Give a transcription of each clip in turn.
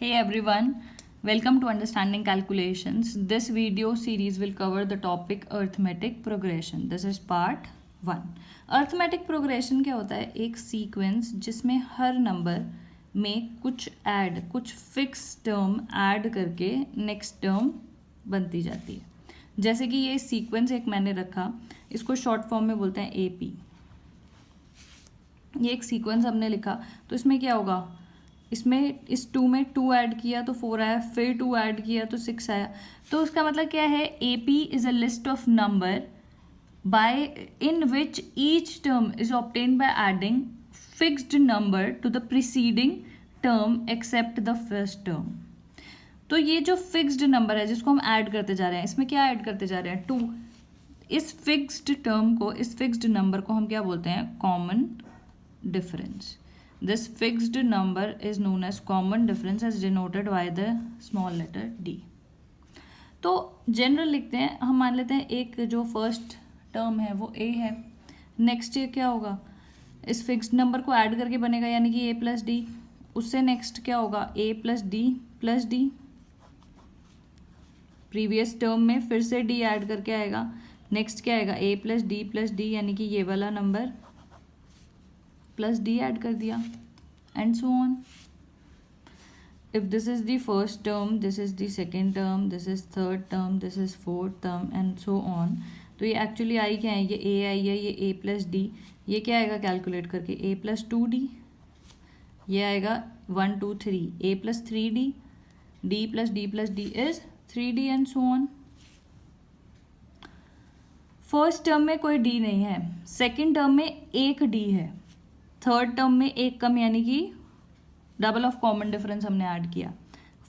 Hey everyone, welcome to Understanding Calculations. This video series will cover the topic arithmetic progression. This is part 1. Arithmetic progression क्या होता है? एक sequence जिसमें हर number में कुछ fix term add करके next term बनती जाती है. जैसे कि ये सीक्वेंस एक मैंने रखा, इसको शॉर्ट फॉर्म में बोलते हैं AP. ये एक सीक्वेंस हमने लिखा तो इसमें क्या होगा, इसमें इस 2 में 2 ऐड किया तो 4 आया, फिर 2 ऐड किया तो 6 आया. तो उसका मतलब क्या है? AP is a list of number by in which each term is obtained by adding fixed number to the preceding term except the first term. तो ये जो फिक्स्ड नंबर है जिसको हम ऐड करते जा रहे हैं, इसमें क्या ऐड करते जा रहे हैं? 2. इस फिक्स्ड टर्म को, इस फिक्स्ड नंबर को हम क्या बोलते हैं? Common difference. This fixed number is known as common difference as denoted by the small letter d. तो जनरल लिखते हैं, हम मान लेते हैं एक जो फर्स्ट टर्म है वो a है. नेक्स्ट ये क्या होगा? इस फिक्स्ड नंबर को ऐड करके बनेगा यानी कि a प्लस डी. उससे नेक्स्ट क्या होगा? a plus D. Previous term में फिर से d ऐड करके आएगा. नेक्स्ट क्या आएगा? a प्लस डी यानी कि ये वाला नंबर प्लस डी ऐड कर दिया and so on. If this is the first term, this is the second term, this is third term, this is fourth term and so on. तो ये actually I क्या है? ये ए आई है, ये ए plus D. ये क्या आएगा कैलकुलेट करके? A plus 2d. ये आएगा 1 2 3 A plus 3d. D plus D is 3d and so on. First term में कोई डी नहीं है, सेकेंड टर्म में एक डी है, थर्ड टर्म में एक कम यानी कि डबल ऑफ कॉमन डिफरेंस हमने ऐड किया,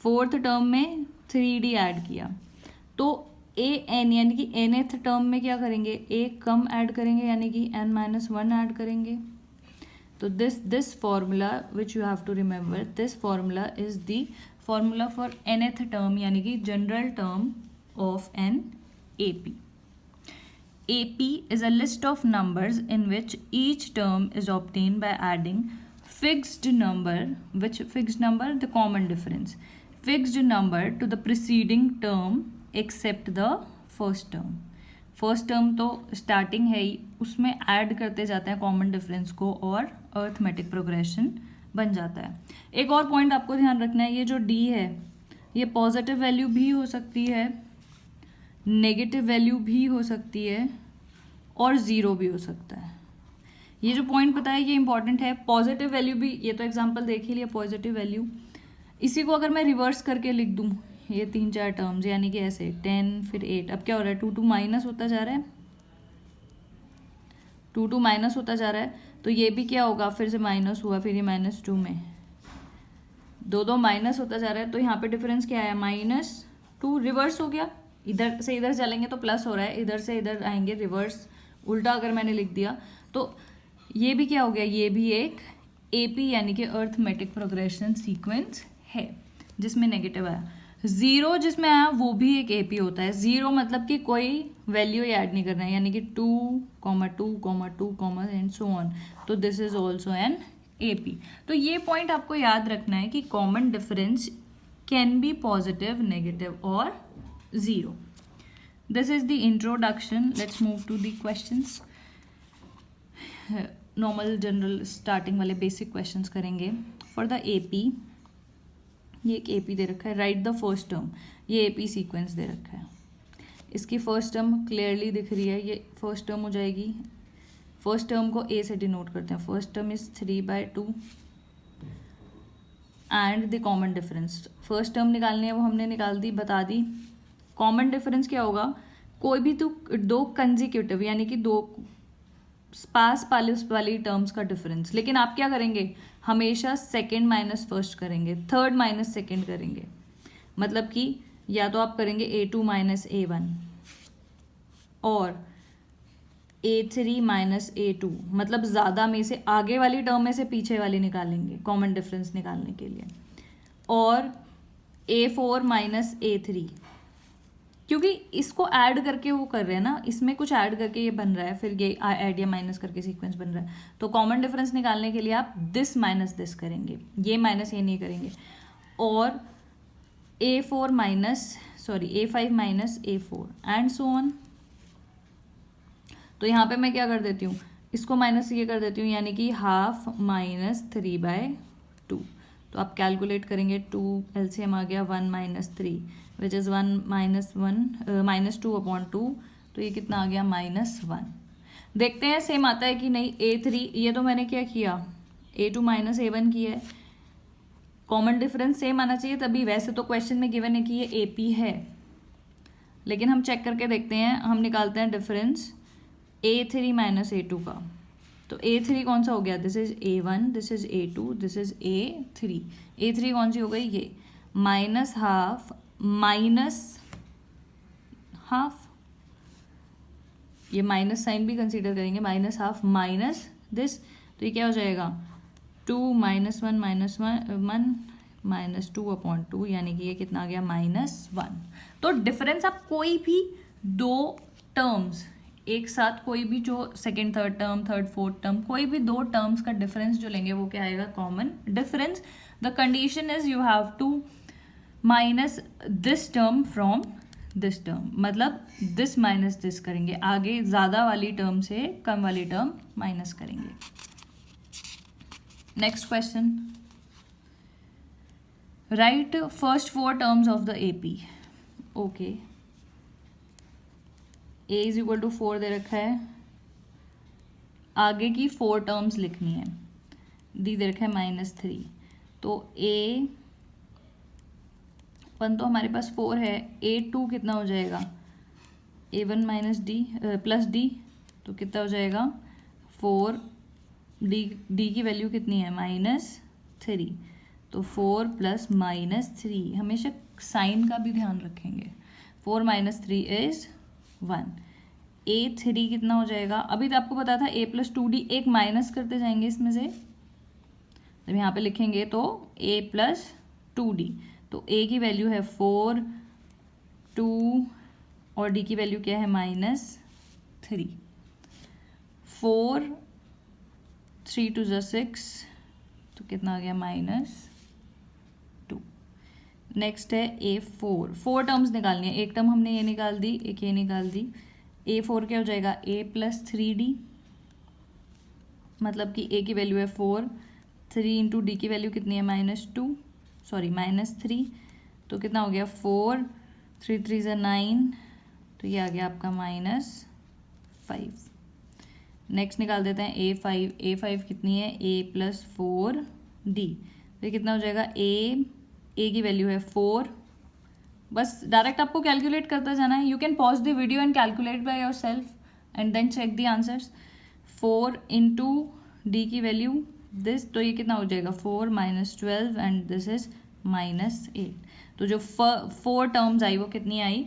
फोर्थ टर्म में 3d ऐड किया. तो ए एन यानी कि nth टर्म में क्या करेंगे? एक कम ऐड करेंगे यानी कि n-1 ऐड करेंगे. तो this formula which you have to remember, this formula is the formula for nth term यानी कि general term of an AP. AP is a list of numbers in which each term is obtained by adding fixed number, which fixed number? The common difference. Fixed number to the preceding term except the first term. First term तो starting है ही, उसमें add करते जाते हैं common difference को और arithmetic progression बन जाता है. एक और point आपको ध्यान रखना है, ये जो D है ये पॉजिटिव वैल्यू भी हो सकती है, नेगेटिव वैल्यू भी हो सकती है और ज़ीरो भी हो सकता है. ये जो पॉइंट बताया ये इंपॉर्टेंट है. पॉजिटिव वैल्यू भी, ये तो एग्जांपल देख ही लिया पॉजिटिव वैल्यू. इसी को अगर मैं रिवर्स करके लिख दूँ, ये 3-4 टर्म्स यानी कि ऐसे 10 फिर 8, अब क्या हो रहा है? 2 माइनस होता जा रहा है, 2 माइनस होता जा रहा है. तो ये भी क्या होगा? फिर से माइनस हुआ, फिर ये -2 में 2 माइनस होता जा रहा है. तो यहाँ पे डिफरेंस क्या आया? -2. रिवर्स हो गया, इधर से इधर चलेंगे तो प्लस हो रहा है, इधर से इधर आएंगे रिवर्स, उल्टा अगर मैंने लिख दिया तो ये भी क्या हो गया? ये भी एक AP यानी कि अर्थमेटिक प्रोग्रेशन सीक्वेंस है जिसमें नेगेटिव आया. 0 जिसमें आया वो भी एक AP होता है. 0 मतलब कि कोई वैल्यू ऐड नहीं करना है यानी कि 2, 2, एंड सो ऑन. तो this is also an AP. तो ये पॉइंट आपको याद रखना है कि common difference can be positive, negative और 0. This is the introduction. Let's move to the questions. Normal general starting वाले basic questions करेंगे. For the AP, ये एक AP दे रखा है. Write the first term. ये AP sequence दे रखा है. इसकी first term clearly दिख रही है, ये first term हो जाएगी. First term को A से denote करते हैं. First term is 3/2 and the common difference. First term निकालनी है, वो हमने निकाल दी, बता दी. कॉमन डिफरेंस क्या होगा? कोई भी तो 2 कंजिक्यूटिव यानी कि 2 पास वाली टर्म्स का डिफरेंस. लेकिन आप क्या करेंगे? हमेशा सेकेंड माइनस फर्स्ट करेंगे, थर्ड माइनस सेकेंड करेंगे. मतलब कि या तो आप करेंगे A2 माइनस A1 और A3 माइनस A2, मतलब ज़्यादा में से आगे वाली टर्म में से पीछे वाली निकालेंगे कॉमन डिफरेंस निकालने के लिए. और A4 माइनस A3, क्योंकि इसको ऐड करके वो कर रहे हैं ना, इसमें कुछ ऐड करके ये बन रहा है, फिर ये ऐड या माइनस करके सीक्वेंस बन रहा है. तो कॉमन डिफरेंस निकालने के लिए आप दिस माइनस दिस करेंगे, ये माइनस ये नहीं करेंगे. और A4 minus A5 minus A4 and so on. तो यहाँ पे मैं क्या कर देती हूँ, इसको माइनस ये कर देती हूँ, यानी कि हाफ माइनस 3/2। तो आप कैलकुलेट करेंगे, 2 LCM आ गया 1 माइनस 3 विच इज़ 1 माइनस 2/2। तो ये कितना आ गया -1। देखते हैं सेम आता है कि नहीं। A3 ये तो मैंने क्या किया, A2 माइनस A1 किया है, कॉमन डिफरेंस सेम आना चाहिए तभी। वैसे तो क्वेश्चन में गिवन है कि ये AP है, लेकिन हम चेक करके देखते हैं। हम निकालते हैं डिफरेंस A3 माइनस A2 का। तो A3 कौन सा हो गया, this is A1, this is A2, this is A3। A3 कौन सी हो गई, ये माइनस हाफ, ये माइनस साइन भी कंसीडर करेंगे, माइनस हाफ माइनस दिस। तो ये क्या हो जाएगा, 2 -1 माइनस 2/2, यानी कि ये कितना आ गया -1। तो डिफरेंस आप कोई भी दो टर्म्स एक साथ, कोई भी जो second third term, third fourth term, कोई भी दो टर्म्स का डिफरेंस जो लेंगे वो क्या आएगा, common difference. The condition is you have to minus this term from this term, मतलब दिस माइनस दिस करेंगे, आगे ज़्यादा वाली टर्म से कम वाली टर्म माइनस करेंगे। Next question, right first 4 terms of the AP। Okay, A is equal to 4 दे रखा है, आगे की 4 टर्म्स लिखनी है, D दे रखा है -3। तो A1 तो हमारे पास 4 है, A2 कितना हो जाएगा, A1 minus D plus D, तो कितना हो जाएगा 4, D की वैल्यू कितनी है -3, तो 4 प्लस -3, हमेशा साइन का भी ध्यान रखेंगे। 4 - 3 इज 1। A3 कितना हो जाएगा, अभी तो आपको पता था A + 2D, एक माइनस करते जाएंगे इसमें से, जब यहाँ पे लिखेंगे तो A + 2D, तो A की वैल्यू है 4, 2 और D की वैल्यू क्या है -3। 4, 3 × 2 = 6, तो कितना आ गया -2। नेक्स्ट है A4, 4 टर्म्स निकालनी है, एक टर्म हमने ये निकाल दी, एक ये निकाल दी। A4 क्या हो जाएगा, A + 3D, मतलब कि A की वैल्यू है 4, 3 × D की वैल्यू कितनी है -3, तो कितना हो गया 4, 3 × 3 = 9, तो ये आ गया आपका -5। नेक्स्ट निकाल देते हैं A5 कितनी है, A + 4D, तो ये कितना हो जाएगा, A की वैल्यू है 4। बस डायरेक्ट आपको कैलकुलेट करता जाना है, you can pause the video and calculate by your self and then check the answers. 4 × D की वैल्यू दिस, तो ये कितना हो जाएगा 4 - 12 एंड दिस इज -8। तो जो 4 टर्म्स आई वो कितनी आई,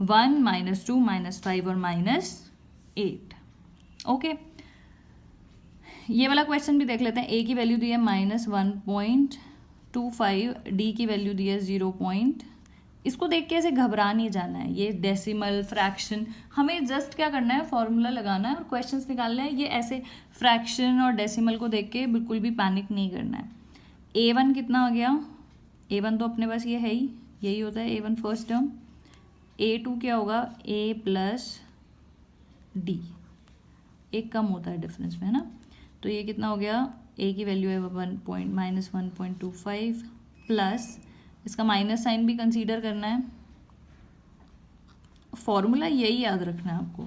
1 -2 -5 और -8। ओके, ये वाला क्वेश्चन भी देख लेते हैं। A की वैल्यू दी है -1.25, D की वैल्यू दी है 0. इसको देख के ऐसे घबरा नहीं जाना है, ये डेसिमल फ्रैक्शन, हमें जस्ट क्या करना है, फॉर्मूला लगाना है और क्वेश्चंस निकालना है। ये ऐसे फ्रैक्शन और डेसिमल को देख के बिल्कुल भी पैनिक नहीं करना है। A1 कितना आ गया, A1 तो अपने पास ये है ही, यही होता है A1 फर्स्ट टर्म। A2 क्या होगा, A + D, एक कम होता है डिफरेंस में, है ना। तो ये कितना हो गया, A की वैल्यू है -1.25 प्लस, इसका माइनस साइन भी कंसीडर करना है। फॉर्मूला यही याद रखना है आपको,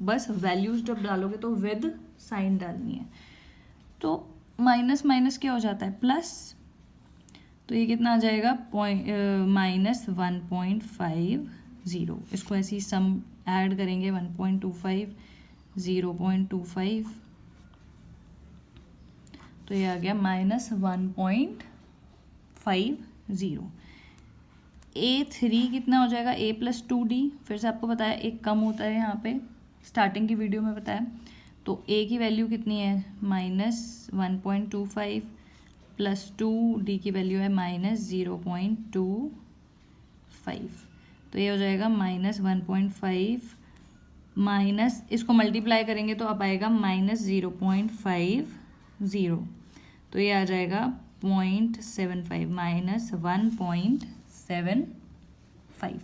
बस वैल्यूज जब डालोगे तो विद साइन डालनी है। तो माइनस माइनस क्या हो जाता है, प्लस, तो ये कितना आ जाएगा -1.50। इसको ऐसे ही सम ऐड करेंगे, 1.25 0.25, तो ये आ गया -1.50। A3 कितना हो जाएगा, A + 2D, फिर से आपको बताया एक कम होता है यहाँ पे, स्टार्टिंग की वीडियो में बताया। तो A की वैल्यू कितनी है -1.25 + 2D की वैल्यू है -0.25, तो ये हो जाएगा -1.5 माइनस, इसको मल्टीप्लाई करेंगे तो अब आएगा -0.50, तो ये आ जाएगा 0.75 minus 1.75.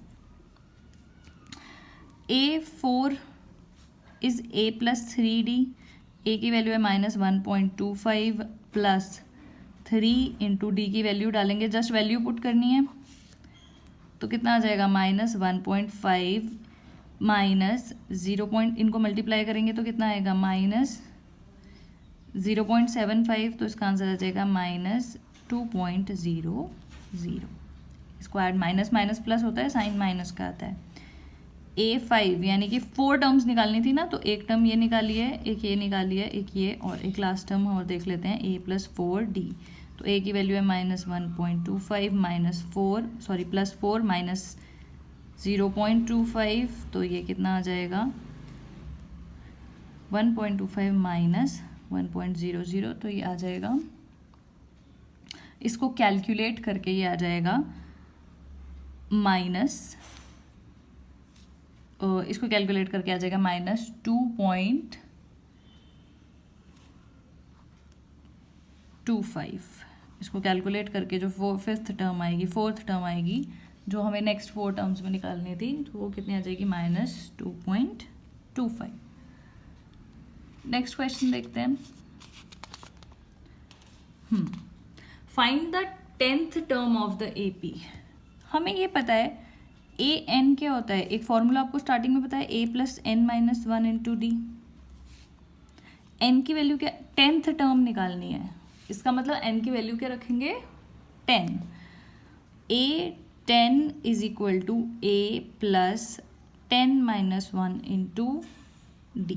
A4 is A plus 3D. ए की वैल्यू है -1.25 प्लस 3 इंटू डी की वैल्यू डालेंगे, जस्ट वैल्यू पुट करनी है. तो कितना आ जाएगा -1.5 माइनस 0. इनको मल्टीप्लाई करेंगे तो कितना आएगा -0.75. तो इसका आंसर आ जाएगा -2.00. इसको ऐड माइनस माइनस प्लस होता है, साइन माइनस का आता है. A5 यानी कि 4 टर्म्स निकालनी थी ना, तो एक टर्म ये निकाली है, एक ये निकाली है, एक ये और एक लास्ट टर्म और देख लेते हैं A प्लस 4D. तो A की वैल्यू है -1.25 प्लस 4 माइनस 0.25. तो ये कितना आ जाएगा 1.25 माइनस 1.00. तो ये आ जाएगा, इसको कैलकुलेट करके ये आ जाएगा इसको कैलकुलेट करके आ जाएगा -2.25. इसको कैलकुलेट करके जो फोर्थ टर्म आएगी जो हमें नेक्स्ट 4 टर्म्स में निकालनी थी, तो वो कितनी आ जाएगी -2.25. नेक्स्ट क्वेश्चन देखते हैं. Find the 10th term of the AP. हमें ये पता है an क्या होता है, एक फॉर्मूला आपको स्टार्टिंग में पता है, a plus n minus 1 into D. n की वैल्यू क्या, 10th टर्म निकालनी है, इसका मतलब n की वैल्यू क्या रखेंगे 10. a10 is equal to a plus 10 minus 1 into D.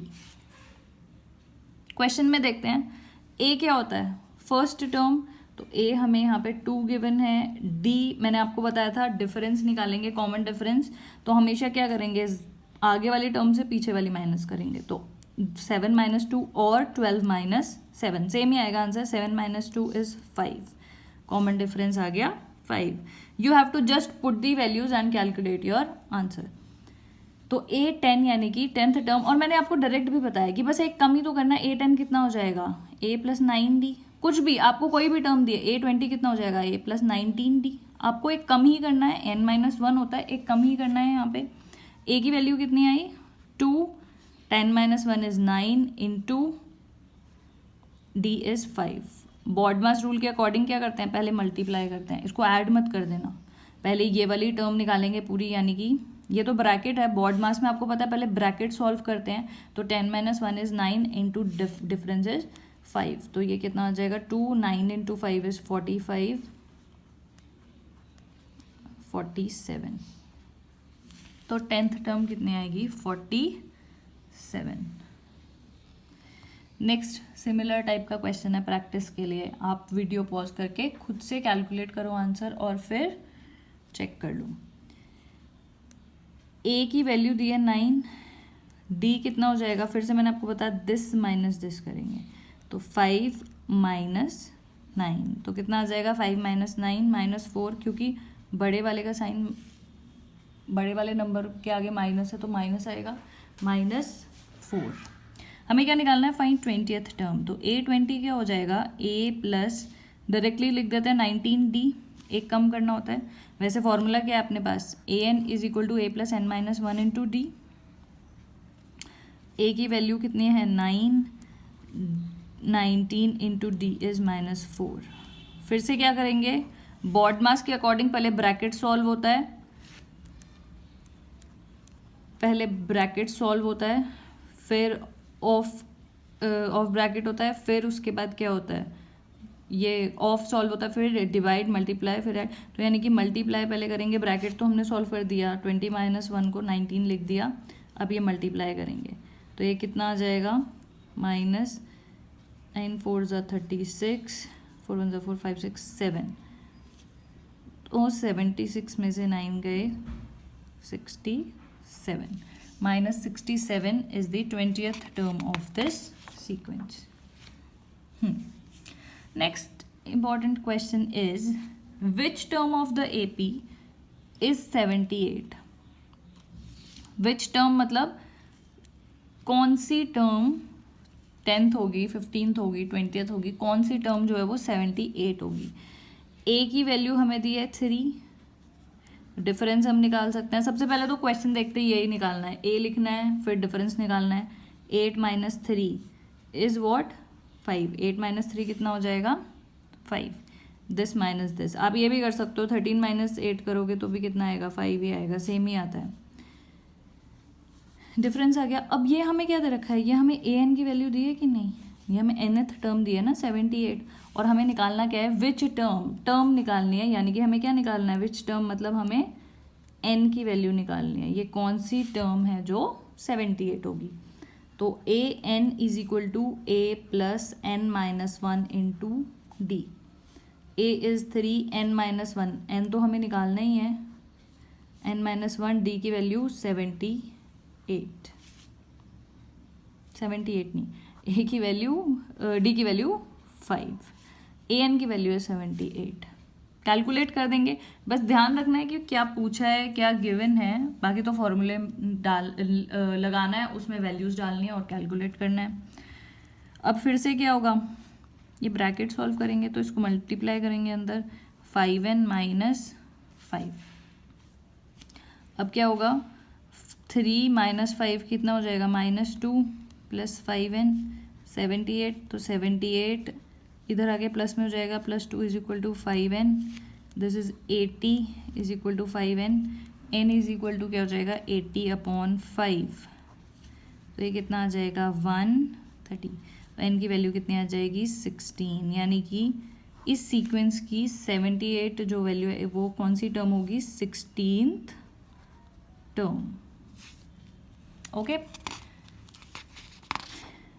Question में देखते हैं a क्या होता है, फर्स्ट टर्म. तो a हमें यहाँ पे 2 गिवन है. d मैंने आपको बताया था डिफरेंस निकालेंगे, कॉमन डिफरेंस. तो हमेशा क्या करेंगे, आगे वाली टर्म से पीछे वाली माइनस करेंगे. तो 7 माइनस 2 और 12 माइनस 7 सेम ही आएगा answer. 7 minus 2 is 5. Common difference आ गया 5. You have to just put the values and calculate your answer. तो A10 यानी कि 10th टर्म, और मैंने आपको डायरेक्ट भी बताया कि बस एक कम ही तो करना है. A10 कितना हो जाएगा A प्लस 9D. कुछ भी आपको कोई भी टर्म दिए, A20 कितना हो जाएगा A प्लस 19D. आपको एक कम ही करना है, n-1 होता है, एक कम ही करना है. यहाँ पे A की वैल्यू कितनी आई 2, 10 minus 1 is 9 into D is 5. BODMAS rule के अकॉर्डिंग क्या करते हैं, पहले मल्टीप्लाई करते हैं, इसको ऐड मत कर देना. पहले ये वाली टर्म निकालेंगे पूरी, यानी कि ये तो ब्रैकेट है, बॉड मास में आपको पता है पहले ब्रैकेट सॉल्व करते हैं. तो 10 minus 1 is 9 into difference is 5. तो ये कितना आ जाएगा 2, 9 इंटू 5 इज 45, 47. तो 10th टर्म कितनी आएगी 47. नेक्स्ट सिमिलर टाइप का क्वेश्चन है, प्रैक्टिस के लिए आप वीडियो पॉज करके खुद से कैलकुलेट करो आंसर और फिर चेक कर लो. A की वैल्यू दी है 9, D कितना हो जाएगा, फिर से मैंने आपको बताया दिस माइनस दिस करेंगे. तो 5 माइनस 9, तो कितना आ जाएगा 5 माइनस 9 माइनस 4, क्योंकि बड़े वाले का साइन बड़े वाले नंबर के आगे माइनस है तो माइनस आएगा, -4. हमें क्या निकालना है, फाइंड 20th टर्म. तो A20 क्या हो जाएगा A प्लस, डायरेक्टली लिख देते हैं 19D. एक कम करना होता है. वैसे फॉर्मूला क्या है अपने पास, an is equal to A plus n minus 1 into D. A की वैल्यू कितनी है 9, 19 इंटू डी इज -4. फिर से क्या करेंगे, बॉड मास के अकॉर्डिंग पहले ब्रैकेट सॉल्व होता है, फिर ऑफ ब्रैकेट होता है, फिर उसके बाद क्या होता है, ये ऑफ सॉल्व होता है, फिर डिवाइड, मल्टीप्लाई, फिर ऐड. तो यानी कि मल्टीप्लाई पहले करेंगे, ब्रैकेट तो हमने सॉल्व कर दिया, 20 माइनस 1 को 19 लिख दिया. अब ये मल्टीप्लाई करेंगे तो ये कितना आ जाएगा -9 4 ज़ा 36, 4 1 ज़ा 4 5 6 7. तो 76 में से 9 गए 67. -67 is the 20th term of this sequence. Next important question is, which term of the AP is 78? Which term मतलब कौन सी टर्म 10th होगी, 15th होगी, 20th होगी, कौन सी टर्म जो है वो 78 होगी? ए की वैल्यू हमें दी है 3, डिफरेंस हम निकाल सकते हैं। सबसे पहले तो क्वेश्चन देखते ही यही निकालना है, ए लिखना है फिर डिफरेंस निकालना है। 8 माइनस 3 इज वॉट? 5। 8 माइनस 3 कितना हो जाएगा? 5। दिस माइनस दिस, आप ये भी कर सकते हो, 13 माइनस 8 करोगे तो भी कितना आएगा? 5 ही आएगा, सेम ही आता है। डिफरेंस आ गया। अब ये हमें क्या दे रखा है? ये हमें ए एन की वैल्यू दी है कि नहीं? ये हमें nth टर्म दी है ना 78, और हमें निकालना क्या है? विच टर्म, टर्म निकालनी है, यानी कि हमें क्या निकालना है? विच टर्म मतलब हमें n की वैल्यू निकालनी है। ये कौन सी टर्म है जो 78 होगी? तो A N is equal to A plus N minus 1 into D. A is 3, N minus 1, N तो हमें निकालना ही है, एन माइनस 1, डी की वैल्यू 78 नहीं, ए की वैल्यू, डी की वैल्यू 5, ए एन की वैल्यू है 78। कैलकुलेट कर देंगे, बस ध्यान रखना है कि क्या पूछा है, क्या गिवन है, बाकी तो फॉर्मूले लगाना है, उसमें वैल्यूज डालनी है और कैलकुलेट करना है। अब फिर से क्या होगा? ये ब्रैकेट सॉल्व करेंगे तो इसको मल्टीप्लाई करेंगे अंदर, 5n माइनस 5। अब क्या होगा? 3 माइनस 5 कितना हो जाएगा? -2 प्लस 5n 78, तो 78 इधर आके प्लस में हो जाएगा, +2 is equal to 5n, this is 80 is equal to 5n, n is equal to क्या हो जाएगा? 80/5, तो ये कितना आ जाएगा? 130। तो n की वैल्यू कितनी आ जाएगी? 16, यानी कि इस सीक्वेंस की 78 जो वैल्यू है वो कौन सी टर्म होगी? 16th term. Okay,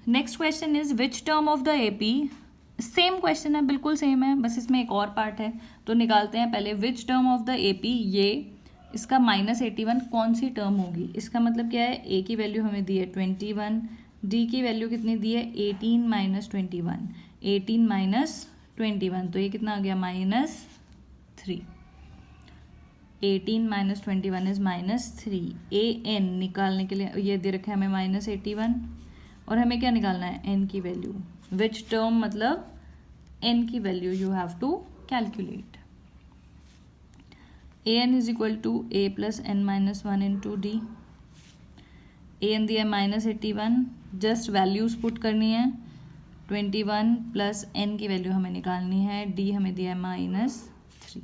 next question is which term of the AP, same question है, बिल्कुल सेम है, बस इसमें एक और पार्ट है, तो निकालते हैं पहले। Which term of the AP, ये इसका -81 कौन सी टर्म होगी? इसका मतलब क्या है? ए की वैल्यू हमें दी है 21, डी की वैल्यू कितनी दी है? 18 माइनस 21, 18 माइनस 21, तो ये कितना आ गया? -3। 18 माइनस 21 इज -3। ए एन निकालने के लिए ये दे रखा है हमें -81, और हमें क्या निकालना है? एन की वैल्यू। विच टर्म मतलब एन की value you have to calculate. A N is equal to A plus N minus 1 into D. A N दिया -81, जस्ट वैल्यूज पुट करनी है, 21 प्लस एन की वैल्यू हमें निकालनी है, डी हमें दिया है -3।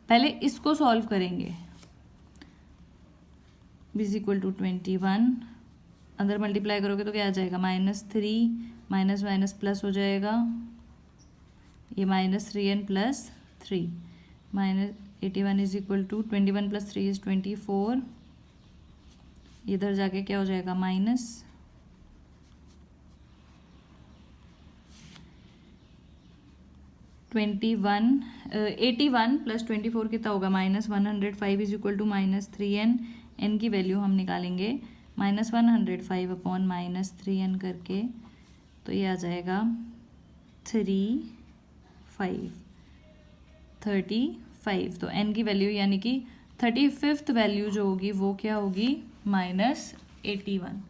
पहले इसको सॉल्व करेंगे, इज इक्वल टू 21, अंदर मल्टीप्लाई करोगे तो क्या आ जाएगा? -3 माइनस माइनस प्लस हो जाएगा, ये -3n plus 3, -81 is equal to 21 plus 3 is 24, इधर जाके क्या हो जाएगा? -81 प्लस 24 कितना होगा? -105 is equal to -3n, n की वैल्यू हम निकालेंगे -105 अपॉन -3n करके, तो ये आ जाएगा 35। तो n की वैल्यू यानी कि 35th वैल्यू जो होगी वो क्या होगी? -81।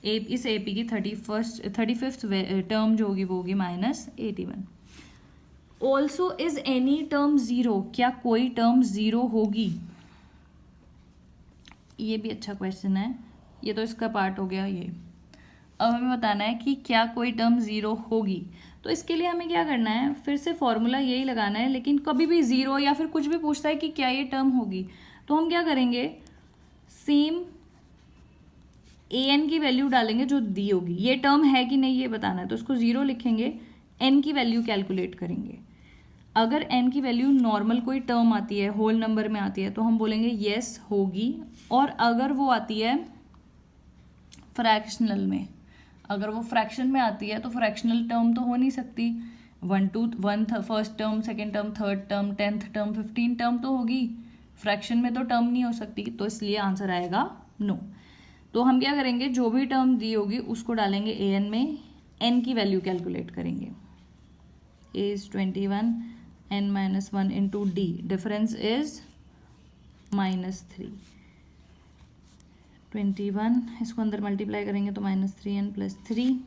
इस एपी की 35th टर्म जो होगी वो होगी -81। ऑल्सो इज एनी टर्म 0, क्या कोई टर्म 0 होगी? ये भी अच्छा क्वेश्चन है, ये तो इसका पार्ट हो गया। ये अब हमें बताना है कि क्या कोई टर्म 0 होगी। तो इसके लिए हमें क्या करना है? फिर से फॉर्मूला यही लगाना है, लेकिन कभी भी 0 या फिर कुछ भी पूछता है कि क्या ये टर्म होगी, तो हम क्या करेंगे? सेम ए एन की वैल्यू डालेंगे जो दी होगी, ये टर्म है कि नहीं ये बताना है, तो उसको 0 लिखेंगे, एन की वैल्यू कैलकुलेट करेंगे। अगर एन की वैल्यू नॉर्मल कोई टर्म आती है, होल नंबर में आती है, तो हम बोलेंगे येस होगी, और अगर वो आती है फ्रैक्शनल में, अगर वो फ्रैक्शन में आती है तो फ्रैक्शनल टर्म तो हो नहीं सकती, 1 first term, second term, third term, 10th term, 15 term तो होगी, फ्रैक्शन में तो टर्म नहीं हो सकती, तो इसलिए आंसर आएगा नो। तो हम क्या करेंगे? जो भी टर्म दी होगी उसको डालेंगे ए एन में, एन की वैल्यू कैलकुलेट करेंगे, A is 21, n minus 1 into D, difference is -3। 21 इसको अंदर मल्टीप्लाई करेंगे तो -3n प्लस 3,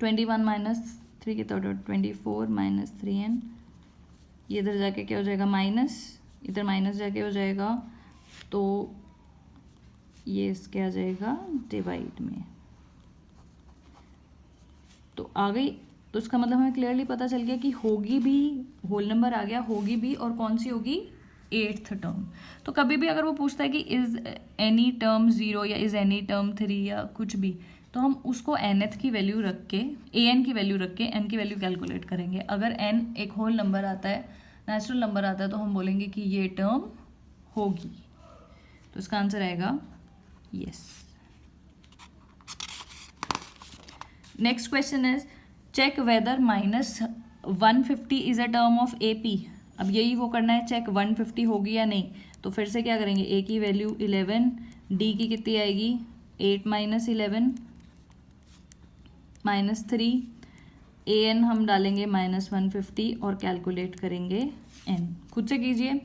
21 माइनस 3 कितना होगा 24 माइनस 3n, ये इधर जाके क्या हो जाएगा माइनस, इधर माइनस जाके हो जाएगा, तो ये इसके आ जाएगा डिवाइड में, तो आ गई। तो इसका मतलब हमें क्लियरली पता चल गया कि होगी भी, होल नंबर आ गया, होगी भी, और कौन सी होगी 8th टर्म। तो कभी भी अगर वो पूछता है कि इज एनी टर्म 0 या इज एनी टर्म 3 या कुछ भी, तो हम उसको nth की वैल्यू रख के, an की वैल्यू रख के n की वैल्यू कैलकुलेट करेंगे। अगर n एक होल नंबर आता है, नेचुरल नंबर आता है, तो हम बोलेंगे कि ये टर्म होगी। तो इसका आंसर आएगा yes. Next question is check whether -150 is a term of AP। अब यही वो करना है, चेक 150 होगी या नहीं। तो फिर से क्या करेंगे, A की वैल्यू 11, D की कितनी आएगी 8 माइनस 11 माइनस 3, an हम डालेंगे -150 और कैलकुलेट करेंगे n। खुद से कीजिए,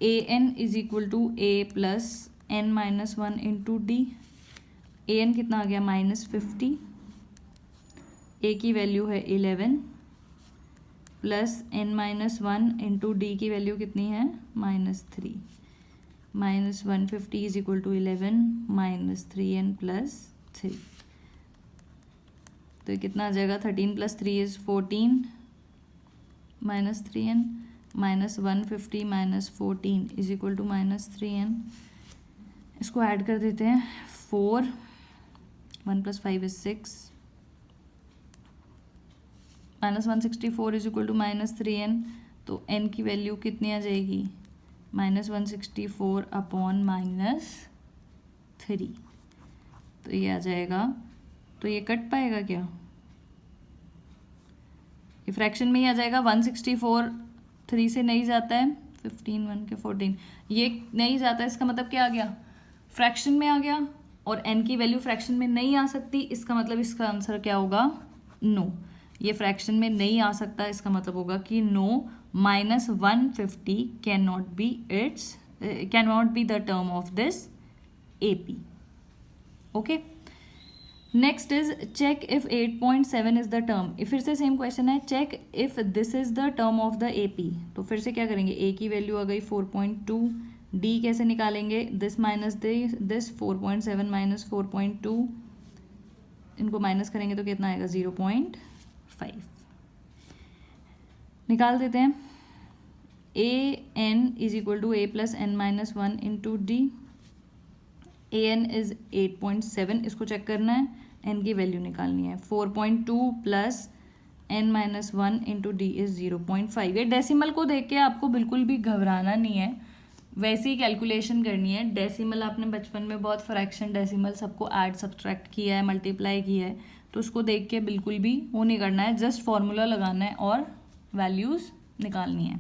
an is equal to a plus n minus 1 into D. an कितना आ गया -50, a की वैल्यू है 11 plus n minus 1 into D की वैल्यू कितनी है -3, minus 150 is equal to 11 minus 3n plus 3। तो ये कितना आ जाएगा 13 plus 3 is 14 minus 3n minus 150 minus 14 is equal to minus 3n। इसको ऐड कर देते हैं 4, 1 plus 5 is 6, minus 164 is equal to minus 3n। तो n की वैल्यू कितनी आ जाएगी -164 अपॉन -3। तो ये आ जाएगा, तो ये कट पाएगा क्या, ये फ्रैक्शन में ही आ जाएगा। 164 3 से नहीं जाता है, 15 1 के 14, ये नहीं जाता है, इसका मतलब क्या आ गया फ्रैक्शन में आ गया, और n की वैल्यू फ्रैक्शन में नहीं आ सकती, इसका मतलब इसका आंसर क्या होगा नो। ये फ्रैक्शन में नहीं आ सकता, इसका मतलब होगा कि no, -150 can not be the term of this AP। Okay, next is check if 8.7 is the term. फिर से सेम क्वेश्चन है, check if this is the term of the AP। तो फिर से क्या करेंगे, A की वैल्यू आ गई 4.2, D कैसे निकालेंगे, दिस माइनस दिस 4.7 माइनस 4.2, इनको माइनस करेंगे तो कितना आएगा 0.5। निकाल देते हैं, an is equal to a plus n minus 1 into D. an is 8.7, इसको चेक करना है, n की वैल्यू निकालनी है। 4.2 plus n minus 1 into D is 0.5। ये डेसिमल को देख के आपको बिल्कुल भी घबराना नहीं है, वैसी ही कैलकुलेशन करनी है। डेसिमल आपने बचपन में बहुत फ्रैक्शन डेसिमल सबको ऐड सब्ट्रैक्ट किया है, मल्टीप्लाई किया है, तो उसको देख के बिल्कुल भी वो नहीं करना है, जस्ट फॉर्मूला लगाना है और वैल्यूज़ निकालनी है।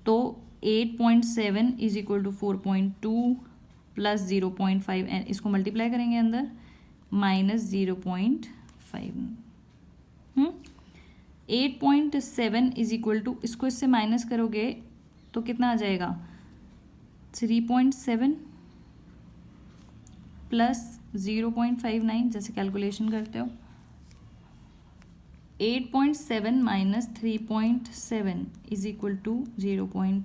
तो 8.7 इज इक्वल टू 4.2 प्लस 0.5, इसको मल्टीप्लाई करेंगे अंदर माइनस 0.5। 8.7 इज इक्वल टू, इसको इससे माइनस करोगे तो कितना आ जाएगा 3.7 प्लस 0.59, जैसे कैलकुलेशन करते हो। 8.7 minus 3.7 is equal to 0.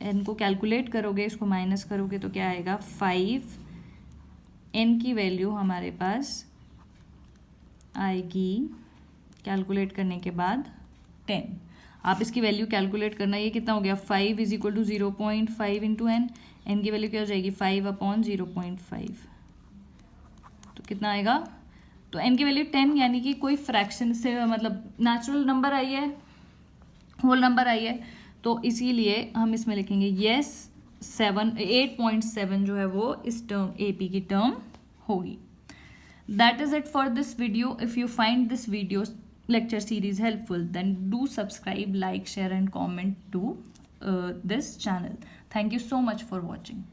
n को कैलकुलेट करोगे, इसको माइनस करोगे तो क्या आएगा 5। n की वैल्यू हमारे पास आएगी कैलकुलेट करने के बाद 10। आप इसकी वैल्यू कैलकुलेट करना, ये कितना हो गया 5 is equal to 0.5 into N. एन की वैल्यू क्या हो जाएगी 5 अपॉन 0.5, तो कितना आएगा, तो n की वैल्यू 10, यानी कि कोई फ्रैक्शन से मतलब नेचुरल नंबर आई है, होल नंबर आई है, तो इसीलिए हम इसमें लिखेंगे येस 8.7 जो है वो इस टर्म AP की टर्म होगी। That is it for this video. If you find this video lecture series helpful, then do subscribe, like, share and comment to this channel. Thank you so much for watching.